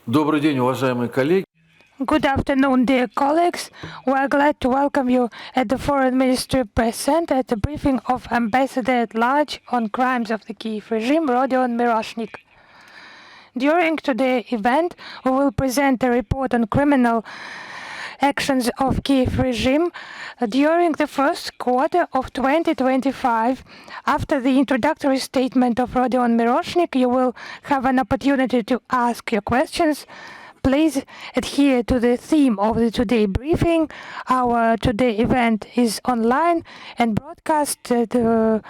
Добрый день, уважаемые коллеги. Good afternoon, dear colleagues. We are glad to welcome you at the Foreign Ministry Press Center at the briefing of Ambassador at Large on crimes of the Kiev regime, Rodion Miroshnik. During today's event, we will present a report on criminal actions of Kiev regime during the first quarter of 2025. After the introductory statement of Rodion Miroshnik, you will have an opportunity to ask your questions. Please adhere to the theme of the today briefing. Our today event is online and broadcast at the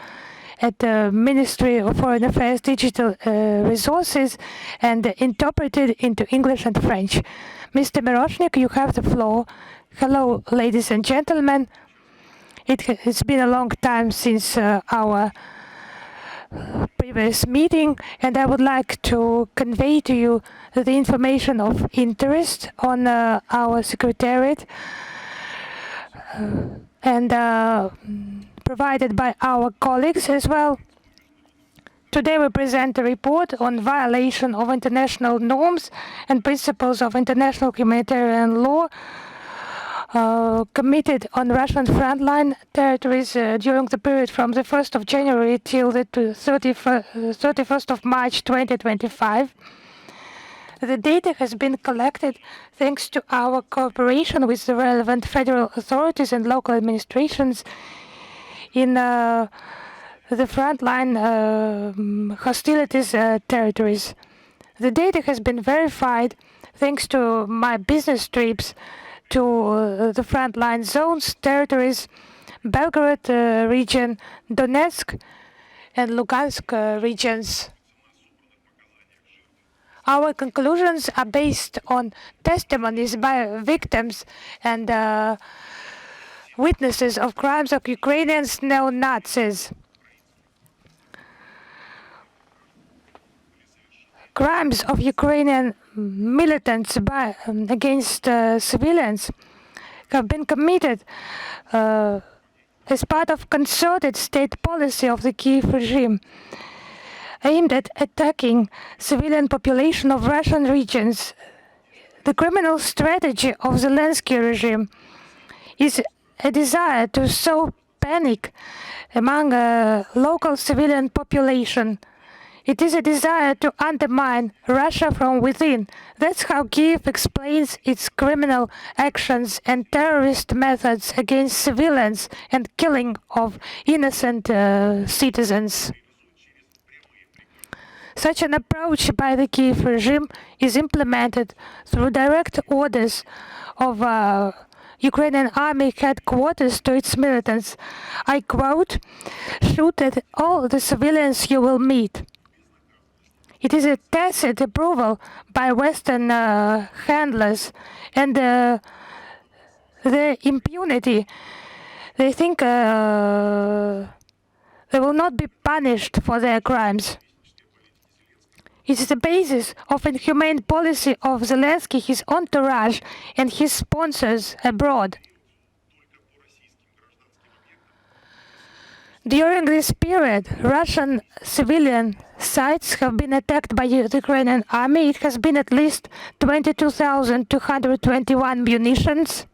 Ministry of Foreign Affairs digital resources and interpreted into English and French. Mr. Miroshnik, you have the floor. Hello, ladies and gentlemen. It's been a long time since our previous meeting, and I would like to convey to you the information of interest on our secretariat and provided by our colleagues as well. Today we present a report on violation of international norms and principles of international humanitarian law committed on Russian frontline territories during the period from the 1st of January till the 31st of March 2025. The data has been collected thanks to our cooperation with the relevant federal authorities and local administrations in the frontline hostilities territories. The data has been verified thanks to my business trips to the frontline zones, territories, Belgorod region, Donetsk and Lugansk regions. Our conclusions are based on testimonies by victims and witnesses of crimes of Ukrainians neo-Nazis. Crimes of Ukrainian militants against civilians have been committed as part of concerted state policy of the Kiev regime, aimed at attacking civilian population of Russian regions. The criminal strategy of Zelensky regime is a desire to sow panic among local civilian population. It is a desire to undermine Russia from within. That's how Kiev explains its criminal actions and terrorist methods against civilians and killing of innocent citizens. Such an approach by the Kiev regime is implemented through direct orders of Ukrainian army headquarters to its militants. I quote, "Shoot at all the civilians you will meet." It is a tacit approval by Western handlers and the impunity. They think they will not be punished for their crimes. It is the basis of inhumane policy of Zelensky, his entourage, and his sponsors abroad. During this period, Russian civilian sites have been attacked by the Ukrainian army. It has been at least 22,221 munitions.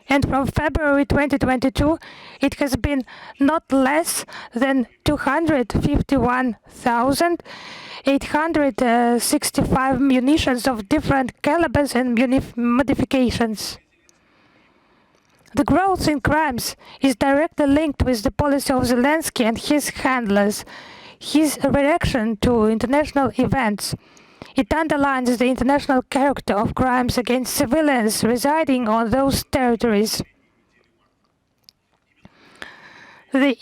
And from February 2022, it has been not less than 251,865 munitions of different calibers and modifications. The growth in crimes is directly linked with the policy of Zelensky and his handlers, his reaction to international events. It underlines the international character of crimes against civilians residing on those territories. The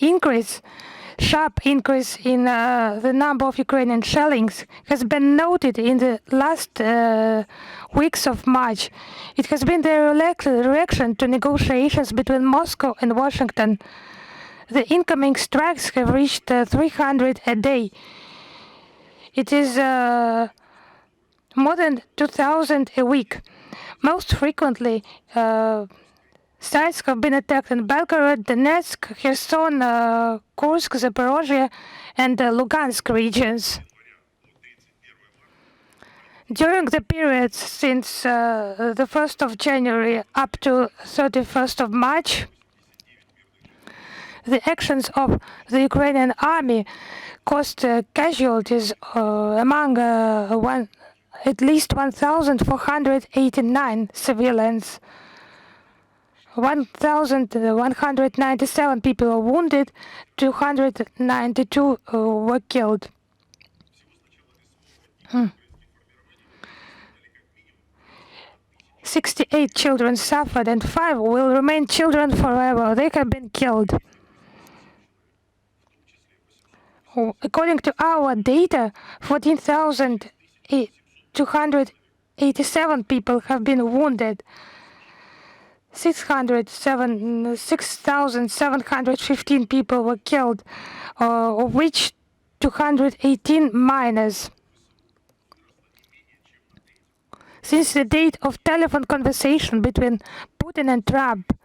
sharp increase in the number of Ukrainian shellings has been noted in the last weeks of March. It has been the reaction to negotiations between Moscow and Washington. The incoming strikes have reached 300 a day. It is more than 2,000 a week. Most frequently, sites have been attacked in Belgorod, Donetsk, Kherson, Kursk, Zaporozhye, and Lugansk regions. During the period since the 1st of January up to 31st of March, the actions of the Ukrainian army caused casualties among at least 1,489 civilians. 1,197 people were wounded, 292 were killed. 68 children suffered and 5 will remain children forever. They have been killed. According to our data, 14,287 people have been wounded. 6,715 people were killed, of which 218 minors. Since the date of telephone conversation between Putin and Trump,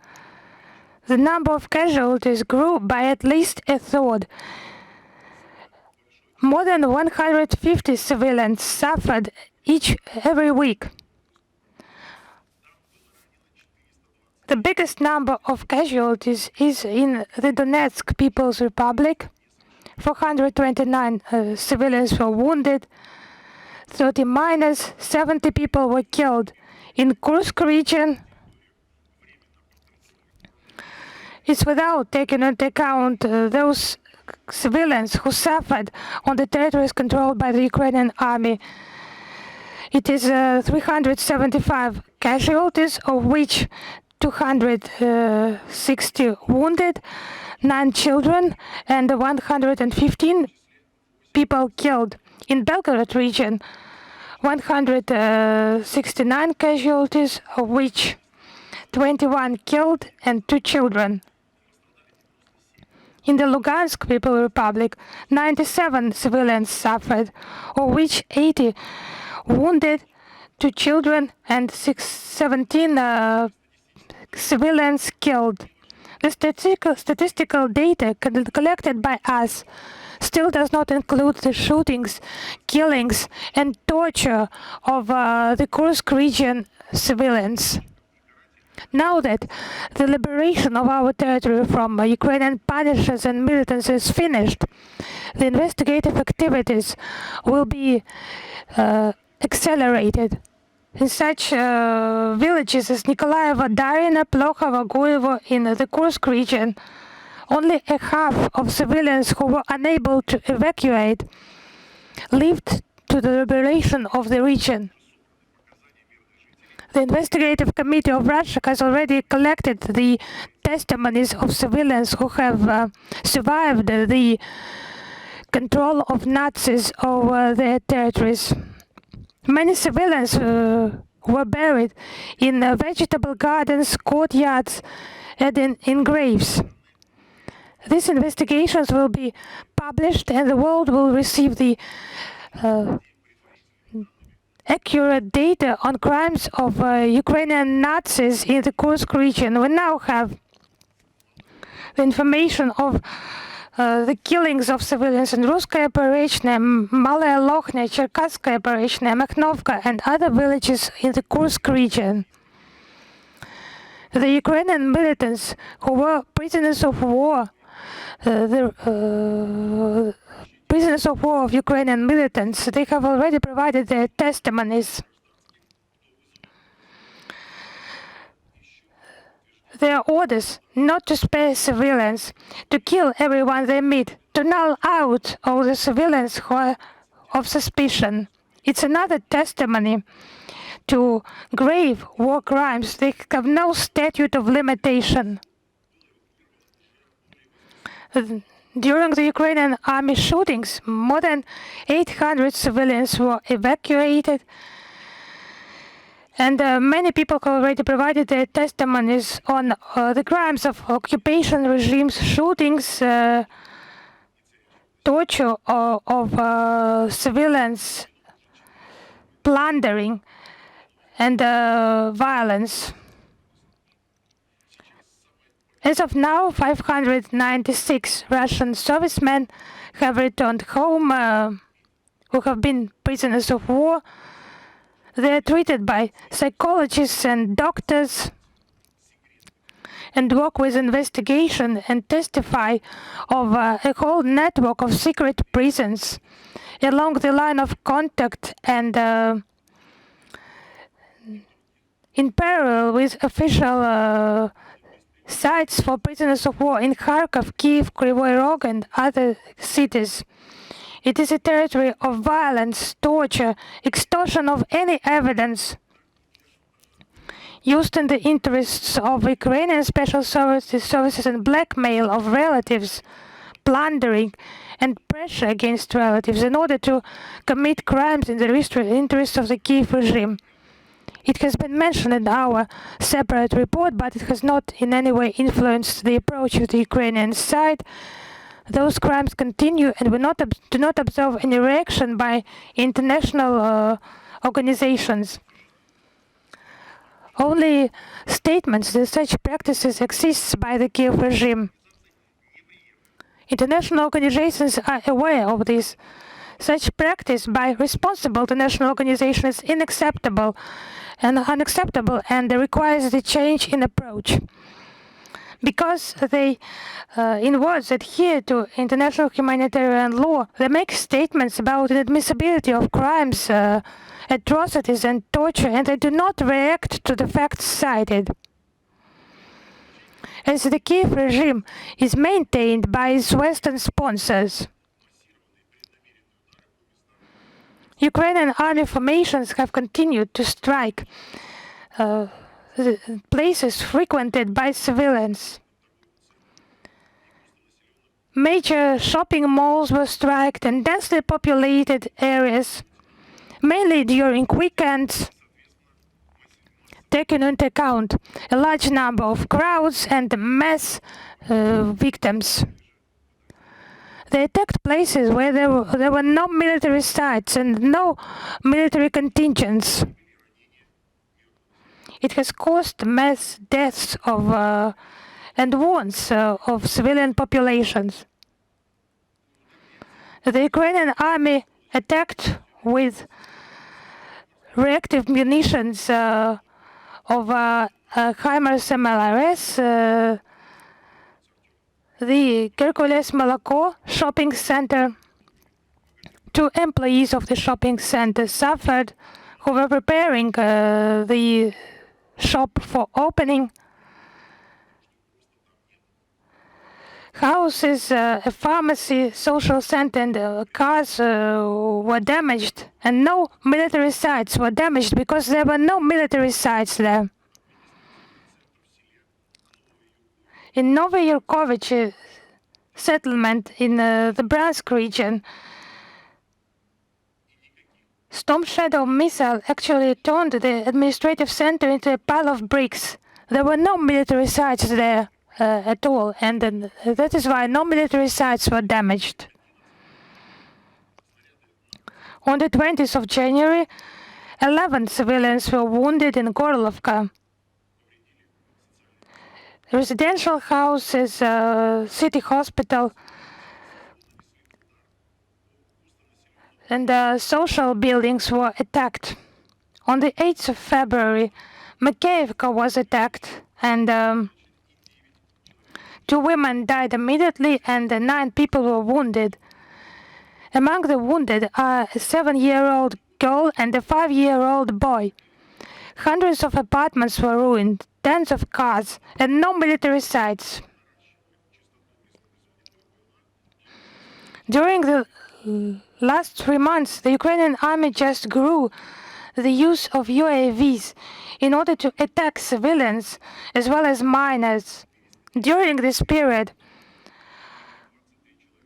the number of casualties grew by at least a third. More than 150 civilians suffered every week. The biggest number of casualties is in the Donetsk People's Republic. 429 civilians were wounded, 30 minors, 70 people were killed. In Kursk region, it's without taking into account those civilians who suffered on the territories controlled by the Ukrainian army. It is 375 casualties, of which 260 wounded, 9 children, and 115 people killed. In Belgorod region, 169 casualties, of which 21 killed and 2 children. In the Lugansk People's Republic, 97 civilians suffered, of which 80 wounded, 2 children, and 17 civilians killed. The statistical data collected by us still does not include the shootings, killings, and torture of the Kursk region civilians. Now that the liberation of our territory from Ukrainian punishers and militants is finished, the investigative activities will be accelerated. In such villages as Nikolaevo, Darina, Plokhovo, Guevo in the Kursk region, only a half of civilians who were unable to evacuate lived to the liberation of the region. The investigative committee of Russia has already collected the testimonies of civilians who have survived the control of Nazis over their territories. Many civilians were buried in vegetable gardens, courtyards, and in graves. These investigations will be published and the world will receive the accurate data on crimes of Ukrainian Nazis in the Kursk region. We now have the information of the killings of civilians in Ruskaya Porечная, Malaya Lokhnya, Cherkasskaya Porечная, Makhnovka, and other villages in the Kursk region. The Ukrainian militants who were prisoners of war, prisoners of war of Ukrainian militants, they have already provided their testimonies. Their orders not to spare civilians, to kill everyone they meet, to null out all the civilians who are of suspicion. It's another testimony to grave war crimes. They have no statute of limitation. During the Ukrainian army shootings, more than 800 civilians were evacuated, and many people have already provided their testimonies on the crimes of occupation regimes, shootings, torture of civilians, plundering, and violence. As of now, 596 Russian servicemen have returned home who have been prisoners of war. They are treated by psychologists and doctors and work with investigation and testify of a whole network of secret prisons along the line of contact and in parallel with official sites for prisoners of war in Kharkov, Kiev, Kryvyi Rog and other cities. It is a territory of violence, torture, extortion of any evidence used in the interests of Ukrainian special services and blackmail of relatives, plundering and pressure against relatives in order to commit crimes in the interests of the Kiev regime. It has been mentioned in our separate report, but it has not in any way influenced the approach of the Ukrainian side. Those crimes continue, and we do not observe any reaction by international organizations. Only statements that such practices exist by the Kiev regime. International organizations are aware of this. Such practice by responsible international organizations is unacceptable and requires the change in approach. Because they, in words, adhere to international humanitarian law, they make statements about inadmissibility of crimes, atrocities and torture, and they do not react to the facts cited. As the Kiev regime is maintained by its Western sponsors, Ukrainian army formations have continued to strike places frequented by civilians. Major shopping malls were struck and densely populated areas, mainly during weekends, taking into account a large number of crowds and mass victims. They attacked places where there were no military sites and no military contingents. It has caused mass deaths of and wounds of civilian populations. The Ukrainian army attacked with reactive munitions of HIMARS MLRS, the Hercules Молоко shopping center. 2 employees of the shopping center suffered who were preparing the shop for opening. Houses, a pharmacy, social center and cars were damaged, and no military sites were damaged because there were no military sites there. In Novy-Yurkovich settlement in the Bryansk region, Storm Shadow missile actually turned the administrative center into a pile of bricks. There were no military sites there at all, and that is why no military sites were damaged. On the 20th of January, 11 civilians were wounded in Gorlovka. Residential houses, city hospital, and social buildings were attacked. On the 8th of February, Makeyevka was attacked, and 2 women died immediately, and 9 people were wounded. Among the wounded are a 7-year-old girl and a 5-year-old boy. Hundreds of apartments were ruined, tens of cars, and no military sites. During the last 3 months, the Ukrainian army just grew the use of UAVs in order to attack civilians as well as miners. During this period,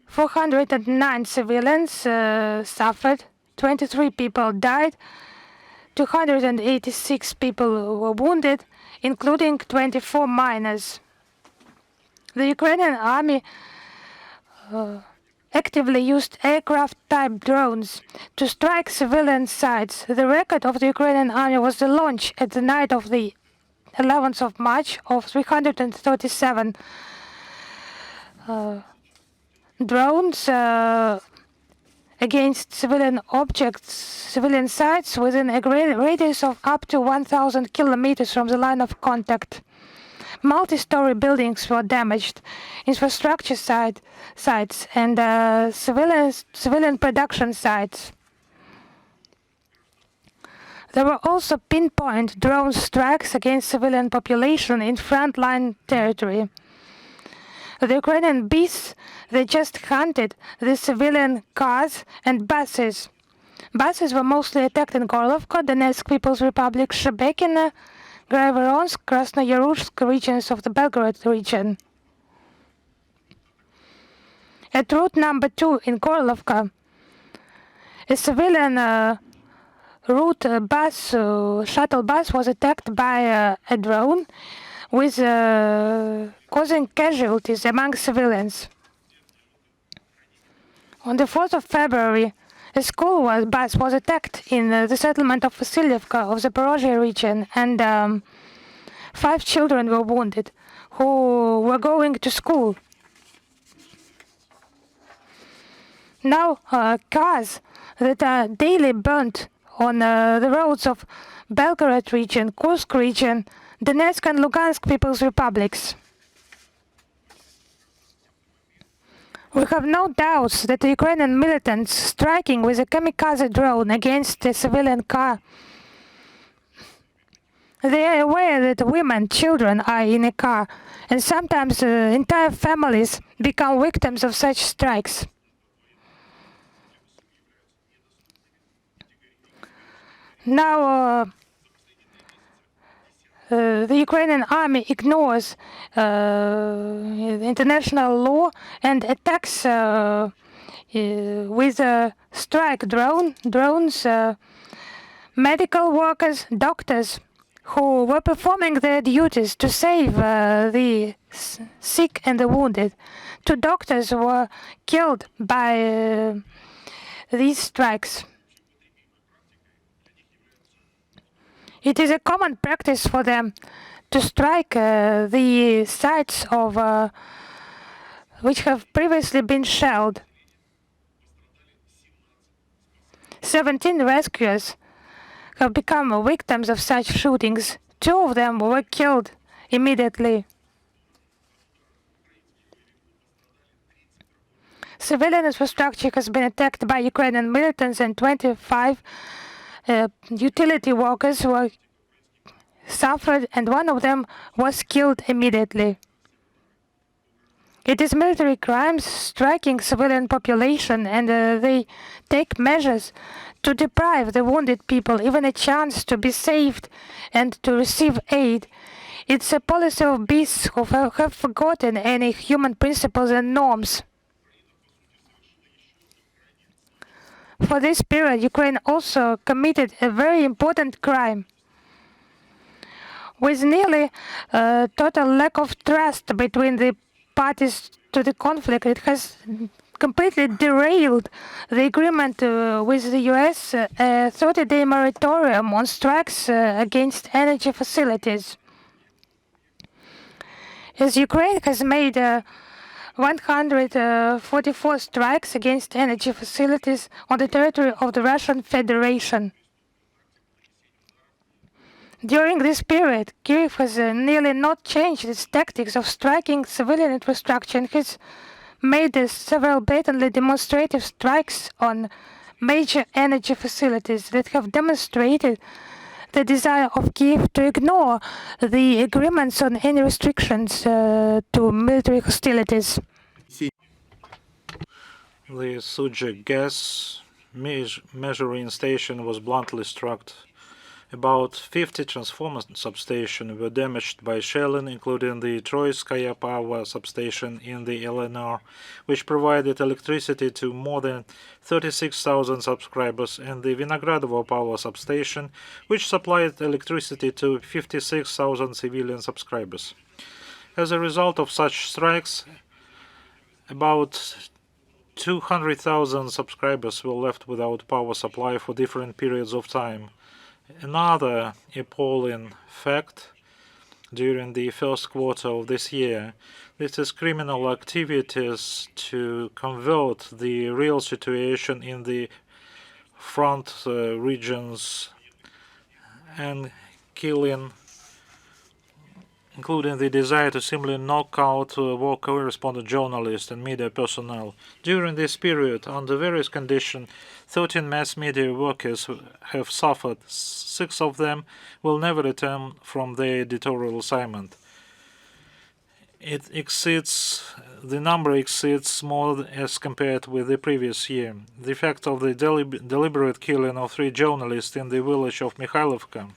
409 civilians suffered, 23 people died, 286 people were wounded, including 24 miners. The Ukrainian army actively used aircraft-type drones to strike civilian sites. The record of the Ukrainian army was the launch at the night of the 11th of March of 337 drones against civilian objects, civilian sites within a radius of up to 1,000 kilometers from the line of contact. Multi-story buildings were damaged, infrastructure sites, and civilian production sites. There were also pinpoint drone strikes against civilian population in frontline territory. The Ukrainian beasts, they just hunted the civilian cars and buses. Buses were mostly attacked in Gorlovka, Donetsk People's Republic, Shebekino, Graivoronsk, Krasnoyarsk regions of the Belgorod region. At route number 2 in Gorlovka, a civilian route shuttle bus was attacked by a drone, with causing casualties among civilians. On the 4th of February, a school bus was attacked in the settlement of Vasilievka of the Zaporozhye region, and 5 children were wounded who were going to school. Now, cars that are daily burnt on the roads of Belgorod region, Kursk region, Donetsk and Lugansk People's Republics. We have no doubts that the Ukrainian militants striking with a kamikaze drone against a civilian car. They are aware that women, children are in a car, and sometimes entire families become victims of such strikes. Now, the Ukrainian army ignores international law and attacks with strike drones medical workers, doctors who were performing their duties to save the sick and the wounded. 2 doctors were killed by these strikes. It is a common practice for them to strike the sites of which have previously been shelled. 17 rescuers have become victims of such shootings. 2 of them were killed immediately. Civilian infrastructure has been attacked by Ukrainian militants, and 25 utility workers were suffered, and 1 of them was killed immediately. It is military crimes striking civilian population, and they take measures to deprive the wounded people even a chance to be saved and to receive aid. It's a policy of beasts who have forgotten any human principles and norms. For this period, Ukraine also committed a very important crime. With nearly total lack of trust between the parties to the conflict, it has completely derailed the agreement with the US, a 30-day moratorium on strikes against energy facilities. As Ukraine has made 144 strikes against energy facilities on the territory of the Russian Federation. During this period, Kiev has nearly not changed its tactics of striking civilian infrastructure and has made several blatantly demonstrative strikes on major energy facilities that have demonstrated the desire of Kiev to ignore the agreements on any restrictions to military hostilities. The Suja gas measuring station was bluntly struck. About 50 transformer substations were damaged by shelling, including the Troitskaya power substation in the LNR, which provided electricity to more than 36,000 subscribers, and the Vinogradovo power substation, which supplied electricity to 56,000 civilian subscribers. As a result of such strikes, about 200,000 subscribers were left without power supply for different periods of time. Another appalling fact: during the first quarter of this year. This is criminal activities to convert the real situation in the front regions and killing, including the desire to simply knock out war correspondent journalists and media personnel. During this period, under various conditions, 13 mass media workers have suffered. 6 of them will never return from their editorial assignment. The number exceeds more as compared with the previous year. The fact of the deliberate killing of 3 journalists in the village of Mikhailovka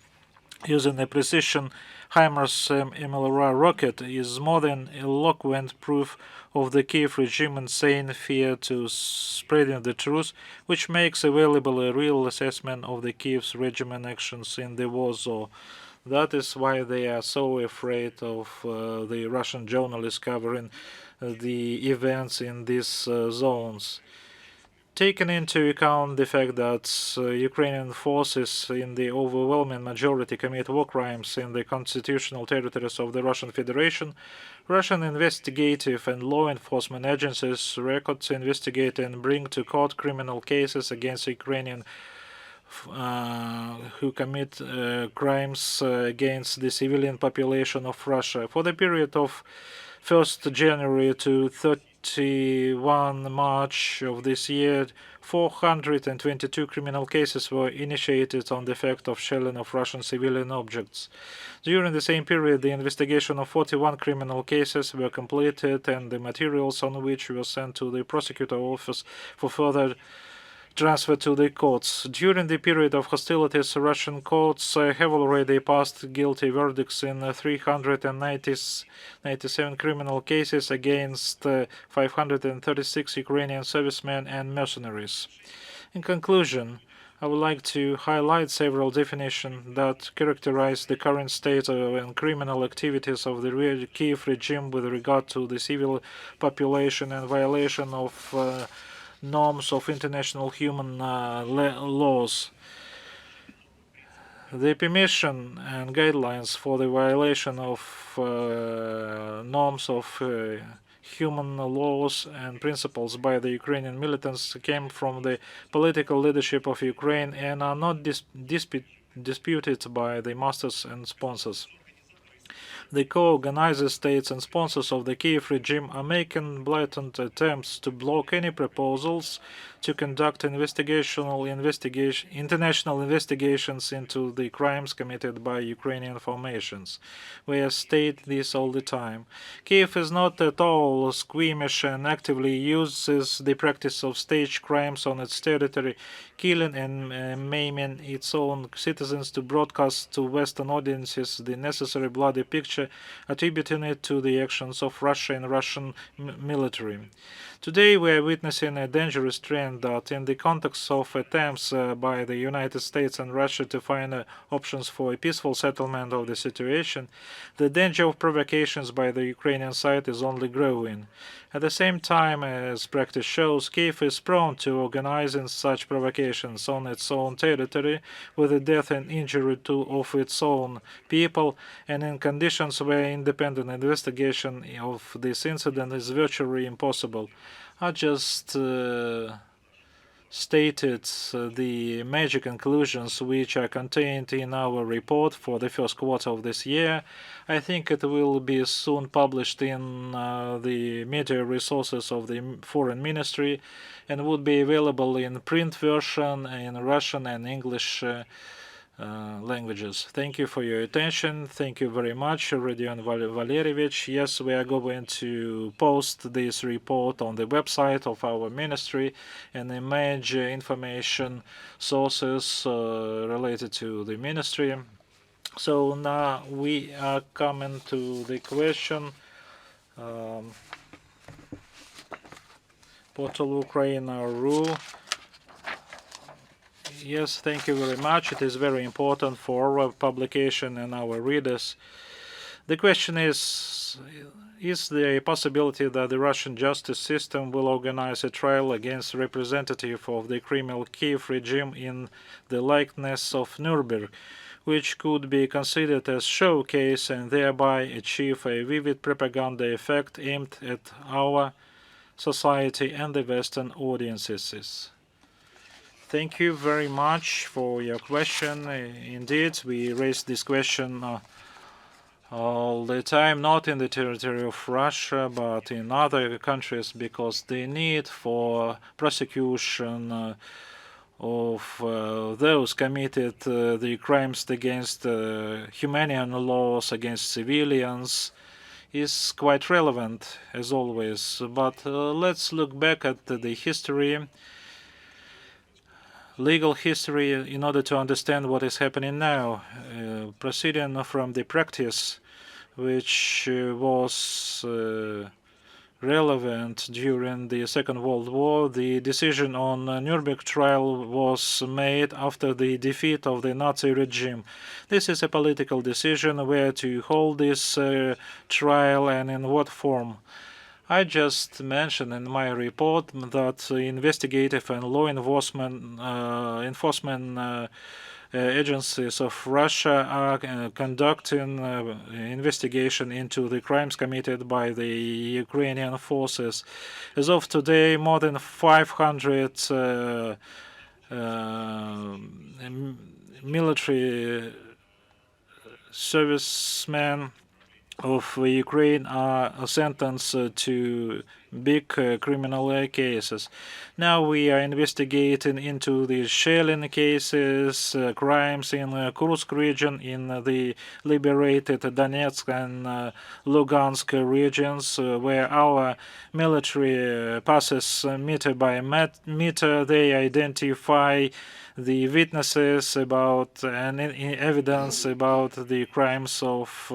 using a precision HIMARS MLRR rocket is more than eloquent proof of the Kiev regime insane fear to spreading the truth, which makes available a real assessment of the Kiev's regime actions in the war zone. That is why they are so afraid of the Russian journalists covering the events in these zones. Taking into account the fact that Ukrainian forces in the overwhelming majority commit war crimes in the constitutional territories of the Russian Federation, Russian investigative and law enforcement agencies records investigate and bring to court criminal cases against Ukrainian who commit crimes against the civilian population of Russia. For the period of 1st January to 31 March of this year, 422 criminal cases were initiated on the fact of shelling of Russian civilian objects. During the same period, the investigation of 41 criminal cases were completed and the materials on which were sent to the prosecutor office for further transfer to the courts. During the period of hostilities, Russian courts have already passed guilty verdicts in 397 criminal cases against 536 Ukrainian servicemen and mercenaries. In conclusion, I would like to highlight several definitions that characterize the current state and criminal activities of the Kiev regime with regard to the civil population and violation of norms of international human laws. The permission and guidelines for the violation of norms of human laws and principles by the Ukrainian militants came from the political leadership of Ukraine and are not disputed by the masters and sponsors. The co-organizers, states and sponsors of the Kiev regime are making blatant attempts to block any proposals to conduct international investigations into the crimes committed by Ukrainian formations. We state this all the time. Kiev is not at all squeamish and actively uses the practice of staged crimes on its territory, killing and maiming its own citizens to broadcast to Western audiences the necessary bloody picture, attributing it to the actions of Russia and Russian military. Today we are witnessing a dangerous trend that in the context of attempts by the United States and Russia to find options for a peaceful settlement of the situation, the danger of provocations by the Ukrainian side is only growing. At the same time, as practice shows, Kiev is prone to organizing such provocations on its own territory with the death and injury of its own people, and in conditions where independent investigation of this incident is virtually impossible. I just stated the major conclusions which are contained in our report for the first quarter of this year. I think it will be soon published in the media resources of the Foreign Ministry and would be available in print version in Russian and English languages. Thank you for your attention. Thank you very much, Rodion Valerievich. Yes, we are going to post this report on the website of our ministry and the major information sources related to the ministry. So now we are coming to the question. Portal Ukraine.ru. Yes, thank you very much. It is very important for our publication and our readers. The question is, is there a possibility that the Russian justice system will organize a trial against a representative of the criminal Kiev regime in the likeness of Nuremberg, which could be considered as showcase and thereby achieve a vivid propaganda effect aimed at our society and the Western audiences? Thank you very much for your question. Indeed, we raised this question all the time, not in the territory of Russia, but in other countries, because the need for prosecution of those committed the crimes against humanitarian laws against civilians is quite relevant, as always. But let's look back at the history, legal history, in order to understand what is happening now, proceeding from the practice which was relevant during the Second World War. The decision on Nuremberg trial was made after the defeat of the Nazi regime. This is a political decision where to hold this trial and in what form. I just mentioned in my report that investigative and law enforcement agencies of Russia are conducting investigation into the crimes committed by the Ukrainian forces. As of today, more than 500 military servicemen of Ukraine are sentenced to big criminal cases. Now we are investigating into the shelling cases, crimes in Kursk region, in the liberated Donetsk and Lugansk regions, where our military passes meter by meter. They identify the witnesses about and evidence about the crimes of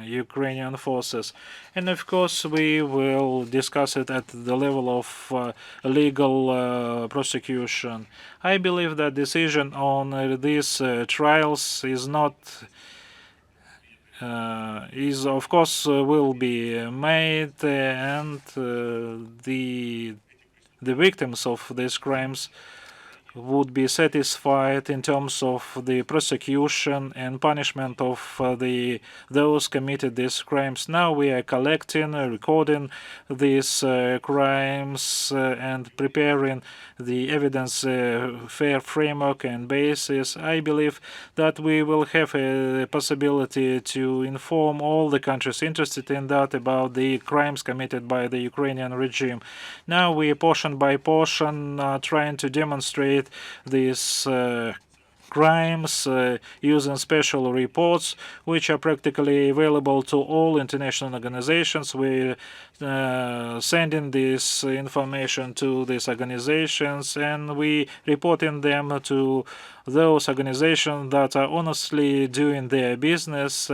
Ukrainian forces. And of course, we will discuss it at the level of legal prosecution. I believe that decision on these trials is not of course will be made, and the victims of these crimes would be satisfied in terms of the prosecution and punishment of those committed these crimes. Now we are collecting, recording these crimes and preparing the evidence fair framework and basis. I believe that we will have a possibility to inform all the countries interested in that about the crimes committed by the Ukrainian regime. Now we portion by portion trying to demonstrate these crimes using special reports, which are practically available to all international organizations. We're sending this information to these organizations, and we reporting them to those organizations that are honestly doing their business.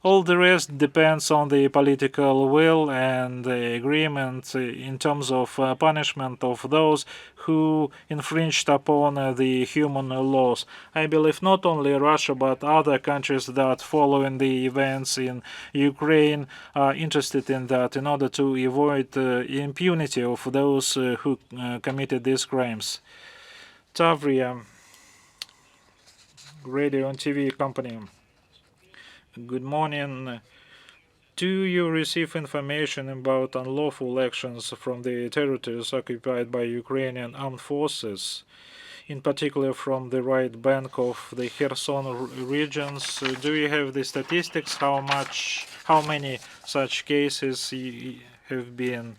All the rest depends on the political will and the agreement in terms of punishment of those who infringed upon the human laws. I believe not only Russia but other countries that following the events in Ukraine are interested in that in order to avoid impunity of those who committed these crimes. Tavria, radio and TV company. Good morning. Do you receive information about unlawful actions from the territories occupied by Ukrainian armed forces, in particular from the right bank of the Kherson regions? Do you have the statistics? How many such cases have been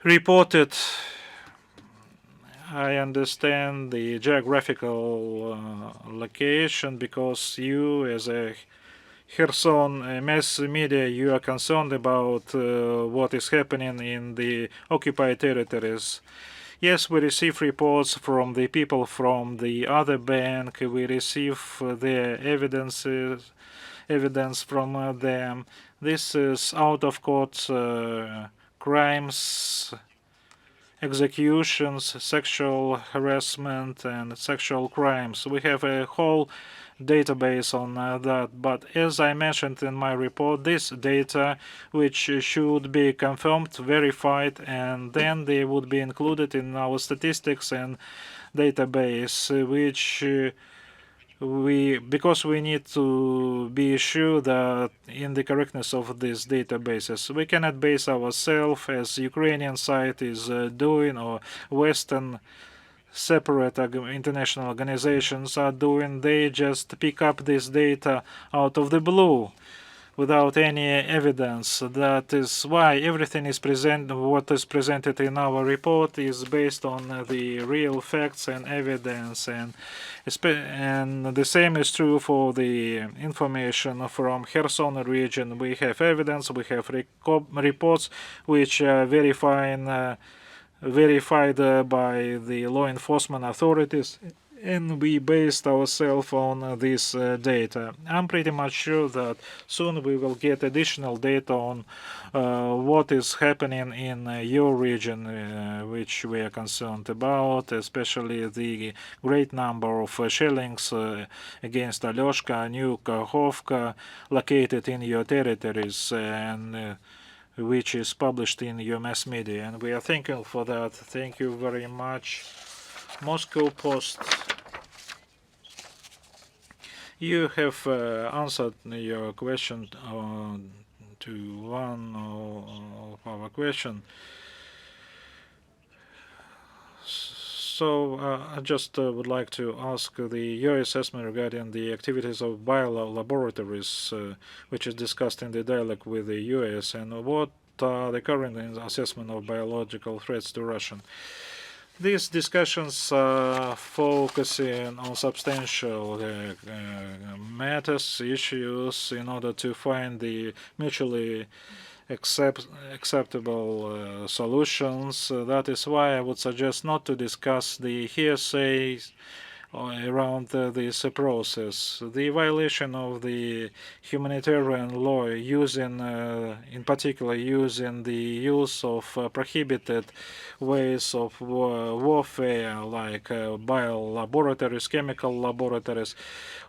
reported? I understand the geographical location because you, as a Kherson mass media, you are concerned about what is happening in the occupied territories. Yes, we receive reports from the people from the other bank. We receive their evidence from them. This is out of court crimes executions, sexual harassment, and sexual crimes. We have a whole database on that, but as I mentioned in my report, this data, which should be confirmed, verified, and then they would be included in our statistics and database, which because we need to be sure that in the correctness of these databases, we cannot base ourselves as Ukrainian side is doing, or Western separate international organizations are doing. They just pick up this data out of the blue without any evidence. That is why everything is what is presented in our report is based on the real facts and evidence, and the same is true for the information from Kherson region. We have evidence, we have reports which are verified by the law enforcement authorities, and we based ourselves on this data. I'm pretty much sure that soon we will get additional data on what is happening in your region, which we are concerned about, especially the great number of shellings against Alyoshka, New Kakhovka, located in your territories, and which is published in your mass media, and we are thankful for that. Thank you very much. Moscow Post. You have answered your question to one of our question. So I just would like to ask your assessment regarding the activities of biolaboratories, which is discussed in the dialogue with the US, and what are the current assessment of biological threats to Russia. These discussions are focusing on substantial matters, issues, in order to find the mutually acceptable solutions. That is why I would suggest not to discuss the hearsay around this process. The violation of the humanitarian law, using, in particular, using the use of prohibited ways of warfare, like biolaboratories, chemical laboratories.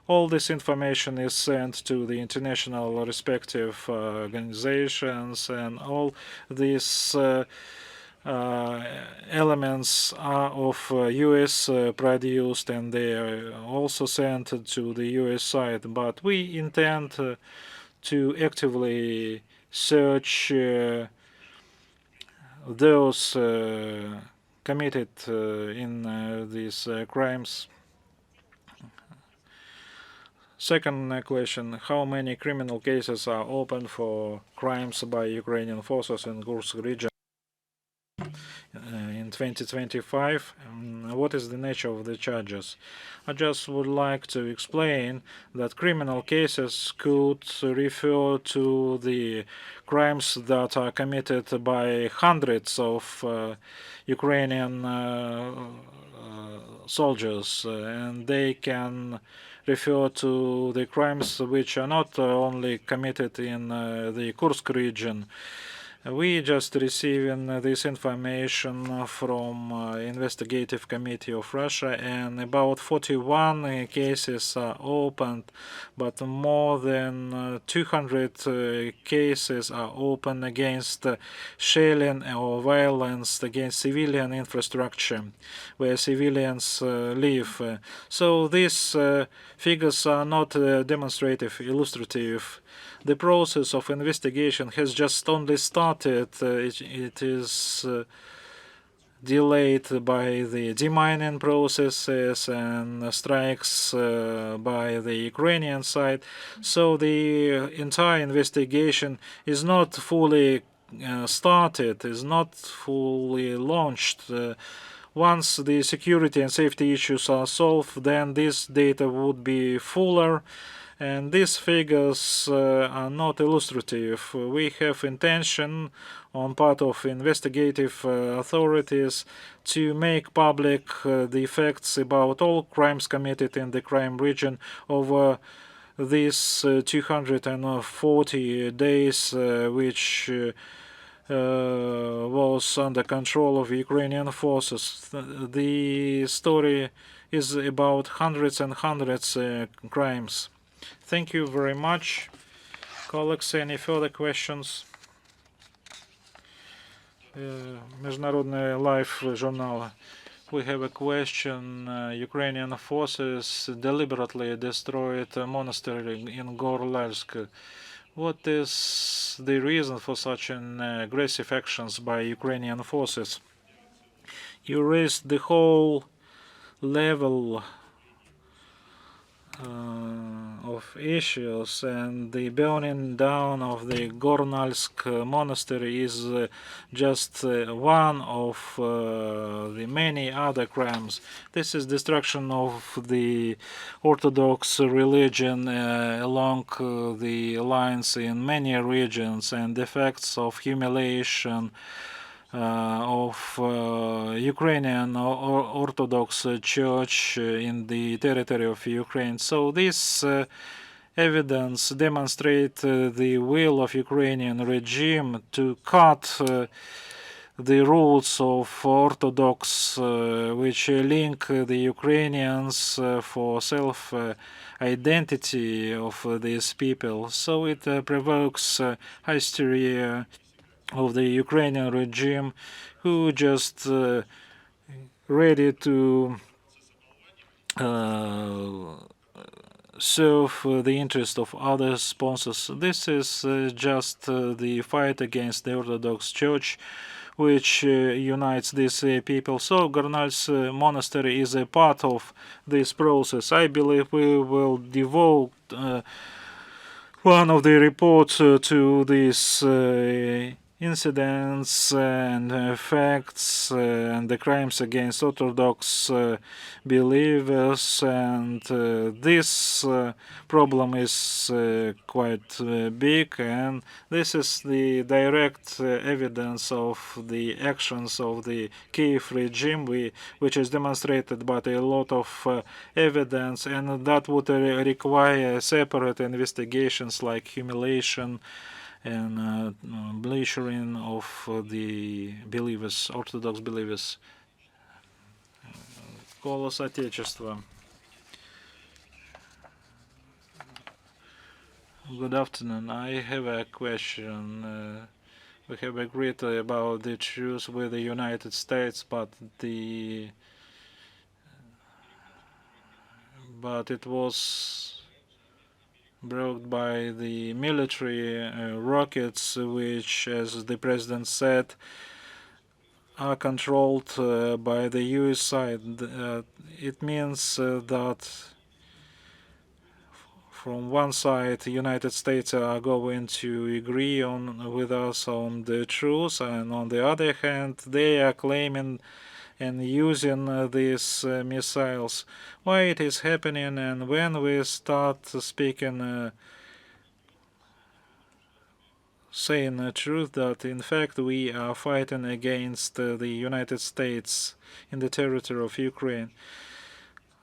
All this information is sent to the international respective organizations, and all these elements are of US produced, and they are also sent to the US side. But we intend to actively search those committed in these crimes. Second question: how many criminal cases are open for crimes by Ukrainian forces in Kursk region in 2025? What is the nature of the charges? I just would like to explain that criminal cases could refer to the crimes that are committed by hundreds of Ukrainian soldiers, and they can refer to the crimes which are not only committed in the Kursk region. We just receiving this information from Investigative Committee of Russia, and about 41 cases are opened, but more than 200 cases are open against shelling or violence against civilian infrastructure where civilians live. So these figures are not demonstrative, illustrative. The process of investigation has just only started. It is delayed by the demining processes and strikes by the Ukrainian side. So the entire investigation is not fully started, is not fully launched. Once the security and safety issues are solved, then this data would be fuller. And these figures are not illustrative. We have intention on part of investigative authorities to make public the facts about all crimes committed in the crime region over these 240 days, which was under control of Ukrainian forces. The story is about hundreds and hundreds crimes. Thank you very much. Colleagues, any further questions? Международный Life журнал. We have a question. Ukrainian forces deliberately destroyed a monastery in Gorlalsk. What is the reason for such an aggressive actions by Ukrainian forces? You raised the whole level of issues, and the burning down of the Gornalsk monastery is just one of the many other crimes. This is destruction of the Orthodox religion along the lines in many regions, and effects of humiliation of Ukrainian Orthodox Church in the territory of Ukraine. So this evidence demonstrates the will of Ukrainian regime to cut the roots of Orthodox, which link the Ukrainians for self-identity of these people. So it provokes hysteria of the Ukrainian regime, who just ready to serve the interest of other sponsors. This is just the fight against the Orthodox Church, which unites these people. So Gornal's monastery is a part of this process. I believe we will devote one of the reports to this incidents and facts and the crimes against Orthodox believers, and this problem is quite big, and this is the direct evidence of the actions of the Kiev regime, which is demonstrated by a lot of evidence, and that would require separate investigations like humiliation and butchering of the believers, Orthodox believers. Голос Отечества. Good afternoon. I have a question. We have agreed about the truce with the United States, but it was brought by the military rockets, which, as the president said, are controlled by the US side. It means that from one side, the United States are going to agree with us on the truce, and on the other hand, they are claiming and using these missiles. Why it is happening, and when we start speaking, saying the truth that in fact we are fighting against the United States in the territory of Ukraine.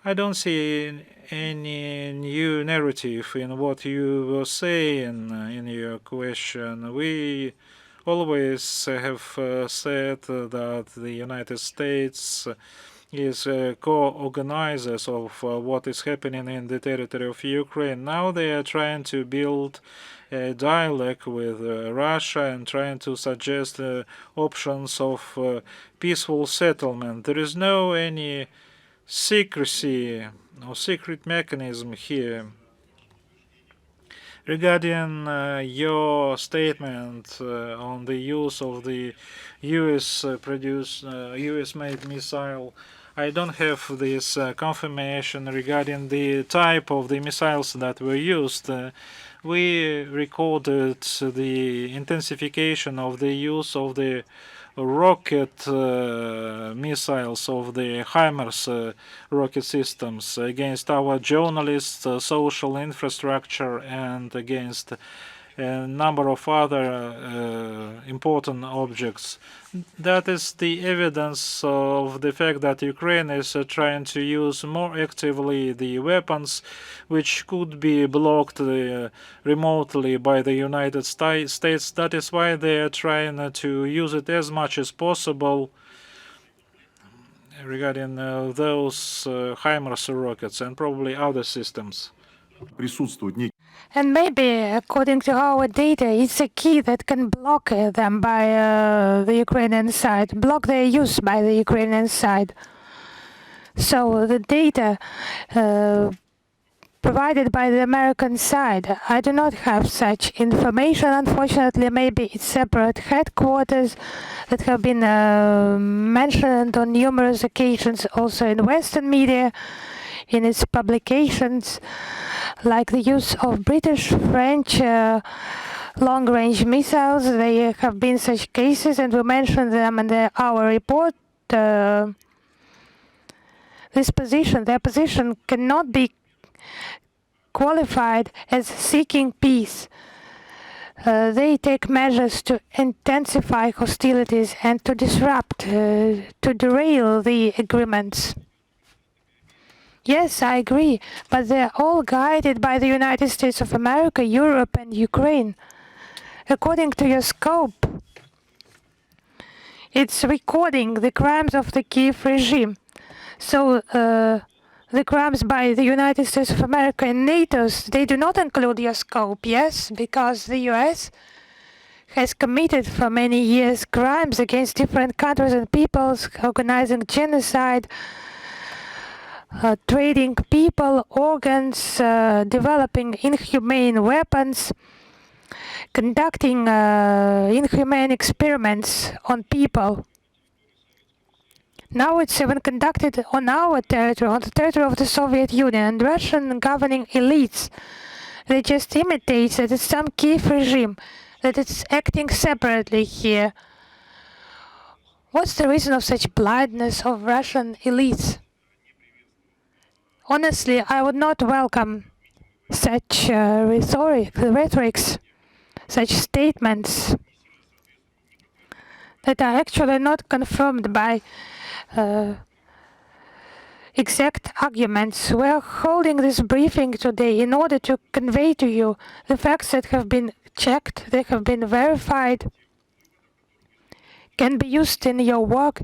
I don't see any new narrative in what you were saying in your question. We always have said that the United States is co-organizers of what is happening in the territory of Ukraine. Now they are trying to build a dialogue with Russia and trying to suggest options of peaceful settlement. There is no any secrecy or secret mechanism here. Regarding your statement on the use of the US-produced, US-made missile, I don't have this confirmation regarding the type of the missiles that were used. We recorded the intensification of the use of the rocket missiles of the HIMARS rocket systems against our journalists, social infrastructure, and against a number of other important objects. That is the evidence of the fact that Ukraine is trying to use more actively the weapons which could be blocked remotely by the United States. That is why they are trying to use it as much as possible regarding those HIMARS rockets and probably other systems. And maybe, according to our data, it's a key that can block them by the Ukrainian side, block their use by the Ukrainian side. So the data provided by the American side, I do not have such information. Unfortunately, maybe it's separate headquarters that have been mentioned on numerous occasions also in Western media, in its publications, like the use of British, French long-range missiles. There have been such cases, and we mentioned them in our report. Their position cannot be qualified as seeking peace. They take measures to intensify hostilities and to disrupt, to derail the agreements. Yes, I agree, but they're all guided by the United States of America, Europe, and Ukraine. According to your scope, it's recording the crimes of the Kiev regime. So the crimes by the United States of America and NATO, they do not include your scope, yes, because the US has committed for many years crimes against different countries and peoples, organizing genocide, trading people, organs, developing inhumane weapons, conducting inhumane experiments on people. Now it's even conducted on our territory, on the territory of the Soviet Union, and Russian governing elites. They just imitate that it's some Kiev regime, that it's acting separately here. What's the reason of such blindness of Russian elites? Honestly, I would not welcome such rhetorics, such statements that are actually not confirmed by exact arguments. We are holding this briefing today in order to convey to you the facts that have been checked, they have been verified, can be used in your work,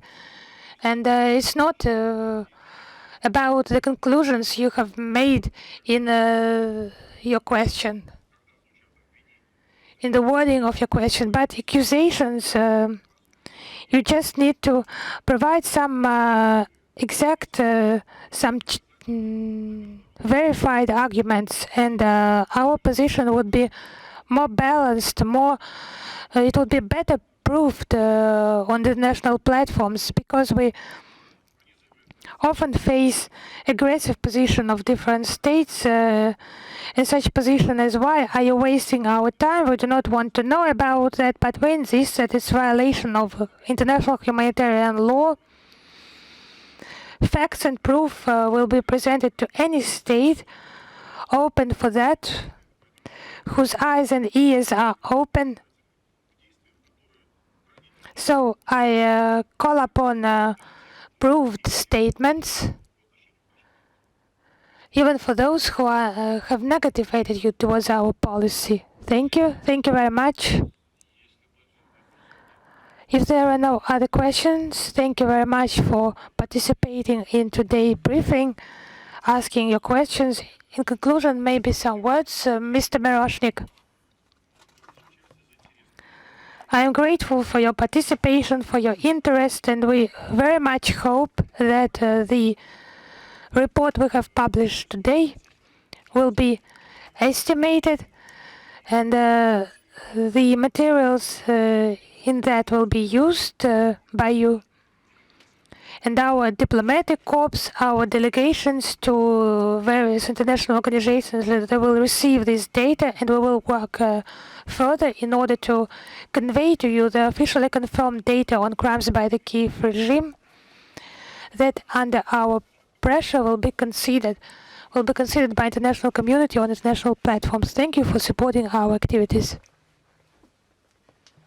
and it's not about the conclusions you have made in your question, in the wording of your question, but accusations. You just need to provide some exact, verified arguments, and our position would be more balanced, it would be better proved on the national platforms, because we often face aggressive position of different states in such position as why are you wasting our time? We do not want to know about that, but we insist that it's violation of international humanitarian law. Facts and proof will be presented to any state open for that, whose eyes and ears are open. So I call upon proved statements, even for those who have negative attitude towards our policy. Thank you. Thank you very much. If there are no other questions, thank you very much for participating in today's briefing, asking your questions. In conclusion, maybe some words, Mr. Miroshnik. I am grateful for your participation, for your interest, and we very much hope that the report we have published today will be estimated, and the materials in that will be used by you and our diplomatic corps, our delegations to various international organizations. They will receive this data, and we will work further in order to convey to you the officially confirmed data on crimes by the Kiev regime that under our pressure will be considered will be considered by international community on international platforms. Thank you for supporting our activities.